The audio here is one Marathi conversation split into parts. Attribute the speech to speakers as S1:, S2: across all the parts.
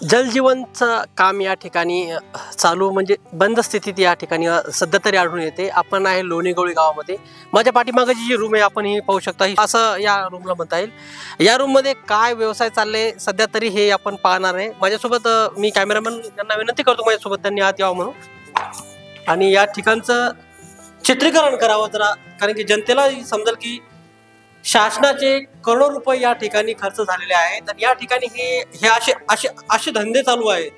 S1: जलजीवनचं काम या ठिकाणी चालू म्हणजे बंद स्थितीत या ठिकाणी सध्या तरी आढळून येते। आपण आहे लोणीगवळी गावामध्ये। माझ्या पाठीमागे जी रूम आहे आपण ही पाहू शकता, असं या रूमला म्हणता येईल। या रूम मध्ये काय व्यवसाय चालले सध्या तरी हे आपण पाहणार आहे। माझ्यासोबत मी कॅमेरामन यांना विनंती करतो माझ्यासोबत त्यांनी आत यावं म्हणून आणि या ठिकाणचं चित्रीकरण करावं जरा, कारण की जनतेला समजेल की शासनाचे करोडो रुपये या ठिकाणी खर्च झालेले आहेत आणि या ठिकाणी हे असे धंदे चालू आहेत।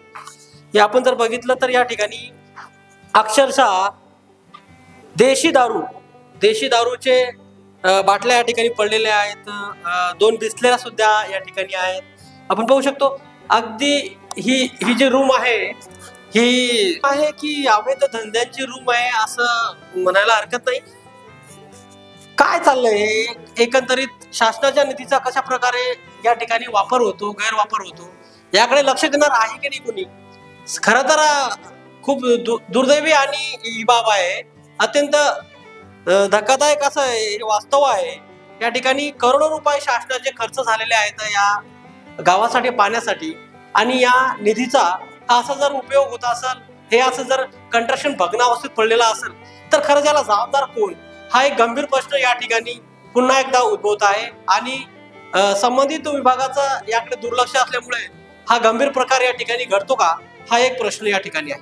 S1: हे आपण जर बघितलं तर या ठिकाणी अक्षरशः देशी दारूचे बाटल्या या ठिकाणी पडलेल्या आहेत। 2 बिसलेल्या सुद्धा या ठिकाणी आहेत। आपण पाहू शकतो अगदी ही जी रूम आहे ही आहे की अवैध धंद्यांची रूम आहे असं म्हणायला हरकत नाही। काय चाललंय हे एकंदरीत शासनाच्या निधीचा कशा प्रकारे या ठिकाणी वापर होतो, गैरवापर होतो, याकडे लक्ष देणार आहे की नाही कोणी? खरं तर खूप दुर्दैवी आणि ही बाब आहे, अत्यंत धक्कादायक असं हे वास्तव आहे। या ठिकाणी करोडो रुपये शासनाचे खर्च झालेले आहेत या गावासाठी पाण्यासाठी आणि या निधीचा असा जर उपयोग होत असेल, हे असं जर कंस्ट्रक्शन भग्नावस्थेत पडलेला असेल तर खरं याला जबाबदार कोण? हा एक गंभीर प्रश्न या ठिकाणी पुन्हा एकदा उद्भवत आहे आणि संबंधित विभागाचा याकडे दुर्लक्ष असल्यामुळे हा गंभीर प्रकार या ठिकाणी घडतो का, हा एक प्रश्न या ठिकाणी आहे।